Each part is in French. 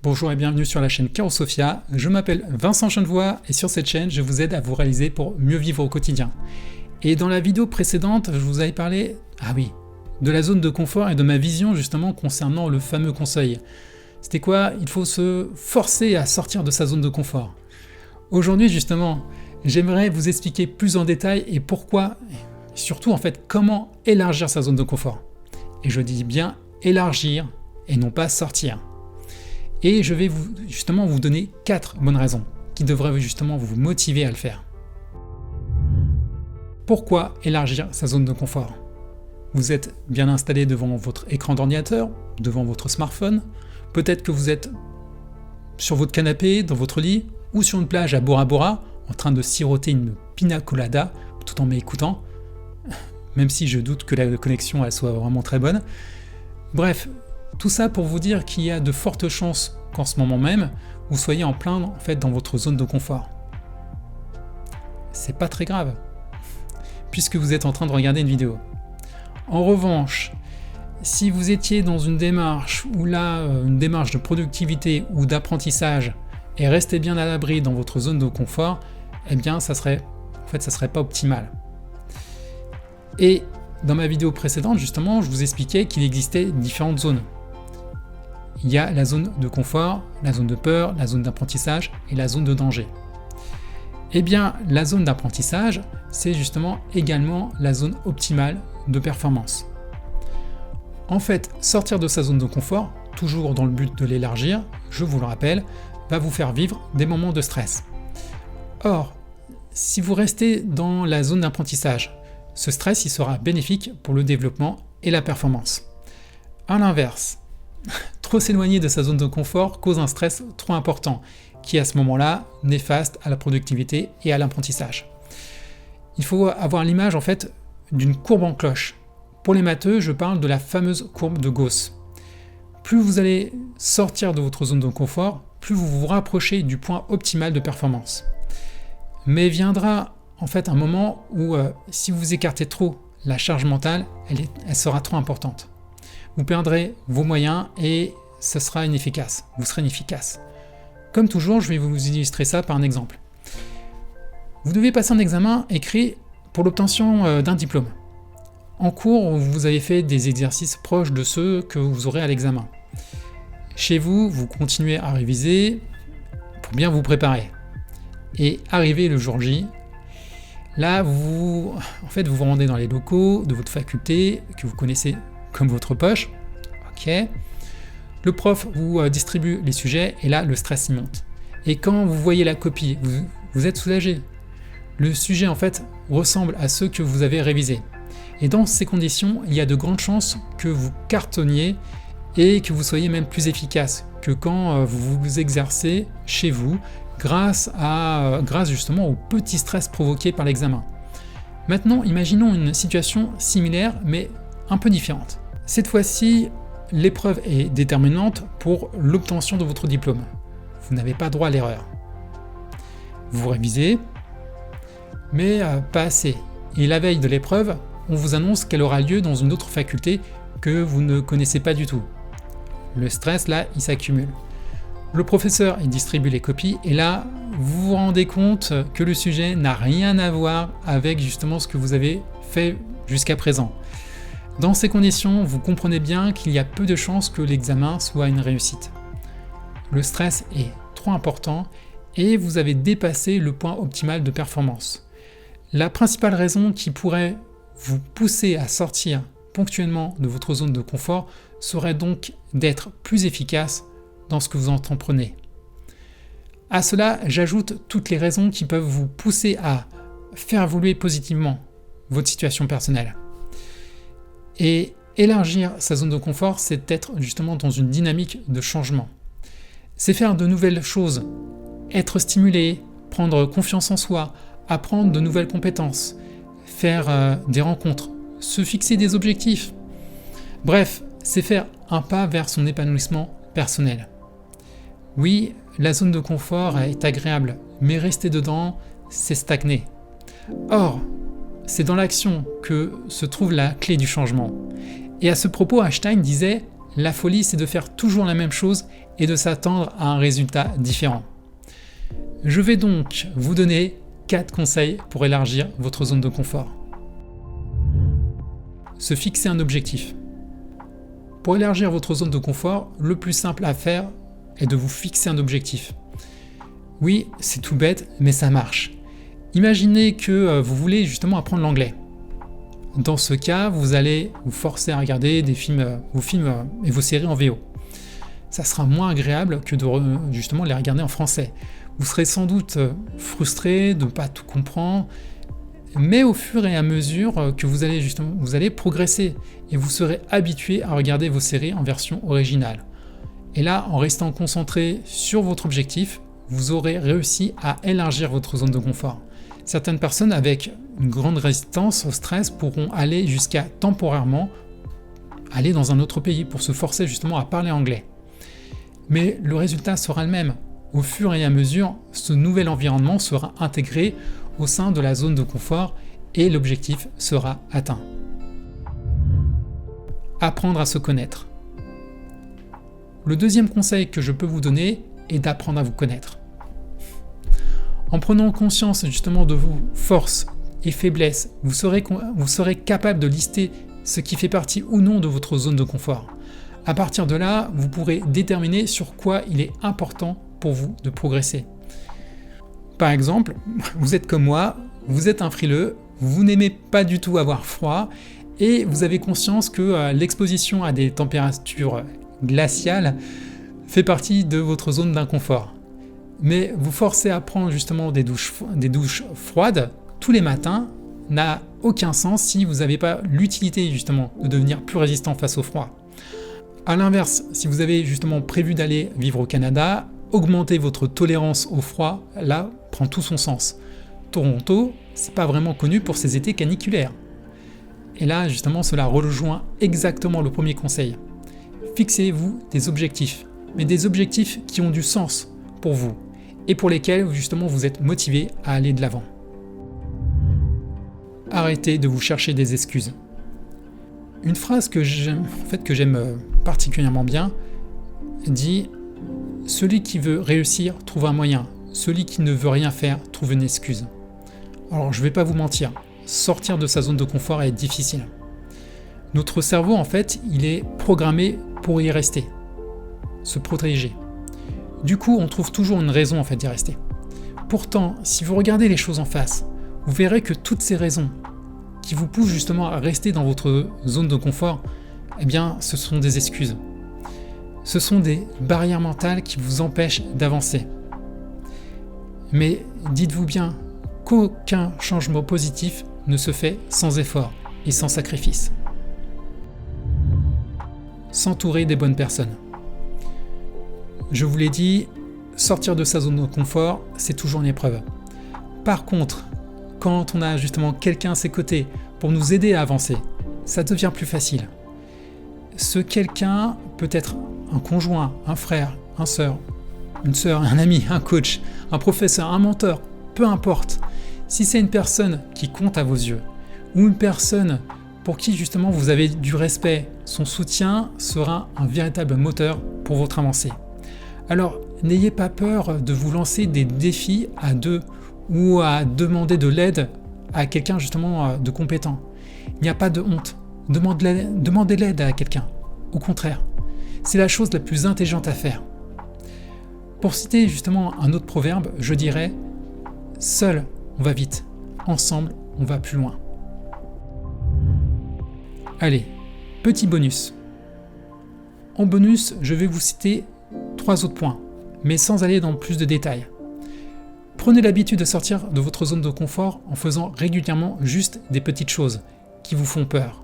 Bonjour et bienvenue sur la chaîne Carosofia, je m'appelle Vincent Chenevoix et sur cette chaîne je vous aide à vous réaliser pour mieux vivre au quotidien. Et dans la vidéo précédente, je vous avais parlé, de la zone de confort et de ma vision justement concernant le fameux conseil. C'était quoi? Il faut se forcer à sortir de sa zone de confort. Aujourd'hui justement, j'aimerais vous expliquer plus en détail et pourquoi, et surtout en fait comment élargir sa zone de confort. Et je dis bien élargir et non pas sortir. Et je vais vous donner 4 bonnes raisons qui devraient justement vous motiver à le faire. Pourquoi élargir sa zone de confort? Vous êtes bien installé devant votre écran d'ordinateur, devant votre smartphone, peut-être que vous êtes sur votre canapé, dans votre lit, ou sur une plage à Bora Bora, en train de siroter une pina colada tout en m'écoutant, même si je doute que la connexion elle soit vraiment très bonne. Bref, tout ça pour vous dire qu'il y a de fortes chances qu'en ce moment même, vous soyez en plein dans votre zone de confort. C'est pas très grave, puisque vous êtes en train de regarder une vidéo. En revanche, si vous étiez dans une démarche une démarche de productivité ou d'apprentissage et restez bien à l'abri dans votre zone de confort, eh bien ça serait pas optimal. Et dans ma vidéo précédente, justement, je vous expliquais qu'il existait différentes zones. Il y a la zone de confort, la zone de peur, la zone d'apprentissage et la zone de danger. Eh bien, la zone d'apprentissage, c'est justement également la zone optimale de performance. En fait, sortir de sa zone de confort, toujours dans le but de l'élargir, je vous le rappelle, va vous faire vivre des moments de stress. Or, si vous restez dans la zone d'apprentissage, ce stress il sera bénéfique pour le développement et la performance. À l'inverse, trop s'éloigner de sa zone de confort cause un stress trop important, qui est à ce moment-là néfaste à la productivité et à l'apprentissage. Il faut avoir l'image en fait d'une courbe en cloche. Pour les matheux, je parle de la fameuse courbe de Gauss. Plus vous allez sortir de votre zone de confort, plus vous vous rapprochez du point optimal de performance. Mais viendra en fait un moment où si vous écartez trop, la charge mentale, elle sera trop importante. Vous perdrez vos moyens et ce sera inefficace. Vous serez inefficace. Comme toujours, je vais vous illustrer ça par un exemple. Vous devez passer un examen écrit pour l'obtention d'un diplôme. En cours, vous avez fait des exercices proches de ceux que vous aurez à l'examen. Chez vous, vous continuez à réviser pour bien vous préparer. Et arrivé le jour J, là, vous vous rendez dans les locaux de votre faculté, que vous connaissez comme votre poche. Ok. Le prof vous distribue les sujets et là, le stress y monte. Et quand vous voyez la copie, vous êtes soulagé. Le sujet, en fait, ressemble à ceux que vous avez révisés. Et dans ces conditions, il y a de grandes chances que vous cartonniez et que vous soyez même plus efficace que quand vous vous exercez chez vous, grâce justement au petit stress provoqué par l'examen. Maintenant, imaginons une situation similaire, mais un peu différente. Cette fois-ci, l'épreuve est déterminante pour l'obtention de votre diplôme. Vous n'avez pas droit à l'erreur. Vous révisez, mais pas assez. Et la veille de l'épreuve, on vous annonce qu'elle aura lieu dans une autre faculté que vous ne connaissez pas du tout. Le stress, là, il s'accumule. Le professeur il distribue les copies et là, vous vous rendez compte que le sujet n'a rien à voir avec justement ce que vous avez fait jusqu'à présent. Dans ces conditions, vous comprenez bien qu'il y a peu de chances que l'examen soit une réussite. Le stress est trop important et vous avez dépassé le point optimal de performance. La principale raison qui pourrait vous pousser à sortir ponctuellement de votre zone de confort serait donc d'être plus efficace dans ce que vous entreprenez. À cela, j'ajoute toutes les raisons qui peuvent vous pousser à faire évoluer positivement votre situation personnelle. Et élargir sa zone de confort, c'est être justement dans une dynamique de changement. C'est faire de nouvelles choses, être stimulé, prendre confiance en soi, apprendre de nouvelles compétences, faire des rencontres, se fixer des objectifs. Bref, c'est faire un pas vers son épanouissement personnel. Oui, la zone de confort est agréable, mais rester dedans, c'est stagner. Or, c'est dans l'action que se trouve la clé du changement. Et à ce propos, Einstein disait « La folie, c'est de faire toujours la même chose et de s'attendre à un résultat différent. Je vais donc vous donner 4 conseils pour élargir votre zone de confort. Se fixer un objectif. Pour élargir votre zone de confort, le plus simple à faire est de vous fixer un objectif. Oui, c'est tout bête, mais ça marche. Imaginez que vous voulez justement apprendre l'anglais. Dans ce cas, vous allez vous forcer à regarder vos films et vos séries en VO. Ça sera moins agréable que de justement les regarder en français. Vous serez sans doute frustré de ne pas tout comprendre, mais au fur et à mesure que vous allez progresser et vous serez habitué à regarder vos séries en version originale. Et là, en restant concentré sur votre objectif, vous aurez réussi à élargir votre zone de confort. Certaines personnes avec une grande résistance au stress pourront aller jusqu'à temporairement aller dans un autre pays pour se forcer justement à parler anglais. Mais le résultat sera le même. Au fur et à mesure, ce nouvel environnement sera intégré au sein de la zone de confort et l'objectif sera atteint. Apprendre à se connaître. Le deuxième conseil que je peux vous donner est d'apprendre à vous connaître. En prenant conscience justement de vos forces et faiblesses, vous serez capable de lister ce qui fait partie ou non de votre zone de confort. À partir de là, vous pourrez déterminer sur quoi il est important pour vous de progresser. Par exemple, vous êtes comme moi, vous êtes un frileux, vous n'aimez pas du tout avoir froid et vous avez conscience que l'exposition à des températures glaciales fait partie de votre zone d'inconfort. Mais vous forcer à prendre justement des douches froides tous les matins n'a aucun sens si vous n'avez pas l'utilité justement de devenir plus résistant face au froid. A l'inverse, si vous avez justement prévu d'aller vivre au Canada, augmenter votre tolérance au froid, là, prend tout son sens. Toronto, c'est pas vraiment connu pour ses étés caniculaires. Et là, justement, cela rejoint exactement le premier conseil. Fixez-vous des objectifs, mais des objectifs qui ont du sens pour vous et pour lesquels justement vous êtes motivé à aller de l'avant. Arrêtez de vous chercher des excuses. Une phrase que j'aime particulièrement bien dit « Celui qui veut réussir trouve un moyen, celui qui ne veut rien faire trouve une excuse ». Alors je ne vais pas vous mentir, sortir de sa zone de confort est difficile. Notre cerveau en fait, il est programmé pour y rester, se protéger. Du coup, on trouve toujours une raison en fait d'y rester. Pourtant, si vous regardez les choses en face, vous verrez que toutes ces raisons qui vous poussent justement à rester dans votre zone de confort, eh bien, ce sont des excuses. Ce sont des barrières mentales qui vous empêchent d'avancer. Mais dites-vous bien qu'aucun changement positif ne se fait sans effort et sans sacrifice. S'entourer des bonnes personnes. Je vous l'ai dit, sortir de sa zone de confort, c'est toujours une épreuve. Par contre, quand on a justement quelqu'un à ses côtés pour nous aider à avancer, ça devient plus facile. Ce quelqu'un peut être un conjoint, un frère, une sœur, un ami, un coach, un professeur, un mentor, peu importe. Si c'est une personne qui compte à vos yeux, ou une personne pour qui justement vous avez du respect, son soutien sera un véritable moteur pour votre avancée. Alors, n'ayez pas peur de vous lancer des défis à deux ou à demander de l'aide à quelqu'un justement de compétent. Il n'y a pas de honte. Demandez l'aide à quelqu'un. Au contraire, c'est la chose la plus intelligente à faire. Pour citer justement un autre proverbe, je dirais « Seul, on va vite. Ensemble, on va plus loin. » Allez, petit bonus. En bonus, je vais vous citer 3 autres points, mais sans aller dans plus de détails. Prenez l'habitude de sortir de votre zone de confort en faisant régulièrement juste des petites choses qui vous font peur,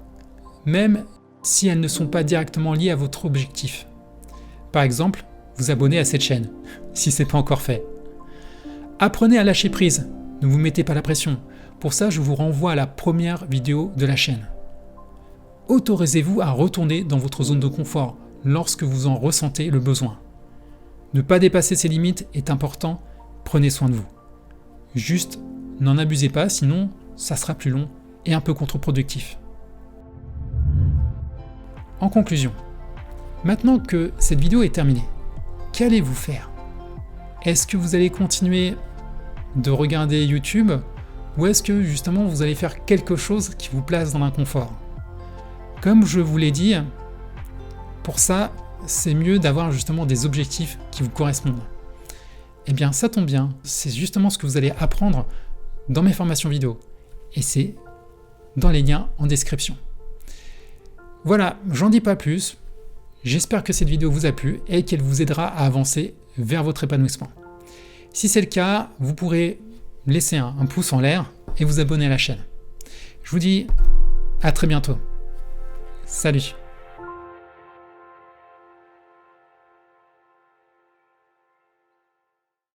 même si elles ne sont pas directement liées à votre objectif. Par exemple, vous abonner à cette chaîne, si ce n'est pas encore fait. Apprenez à lâcher prise, ne vous mettez pas la pression. Pour ça, je vous renvoie à la première vidéo de la chaîne. Autorisez-vous à retourner dans votre zone de confort lorsque vous en ressentez le besoin. Ne pas dépasser ses limites est important, prenez soin de vous. Juste, n'en abusez pas, sinon ça sera plus long et un peu contre-productif. En conclusion, Maintenant que cette vidéo est terminée, qu'allez-vous faire? Est-ce que vous allez continuer de regarder YouTube ou est-ce que justement vous allez faire quelque chose qui vous place dans l'inconfort? Comme je vous l'ai dit, pour ça, c'est mieux d'avoir justement des objectifs qui vous correspondent. Eh bien, ça tombe bien, c'est justement ce que vous allez apprendre dans mes formations vidéo. Et c'est dans les liens en description. Voilà, j'en dis pas plus. J'espère que cette vidéo vous a plu et qu'elle vous aidera à avancer vers votre épanouissement. Si c'est le cas, vous pourrez laisser un pouce en l'air et vous abonner à la chaîne. Je vous dis à très bientôt. Salut!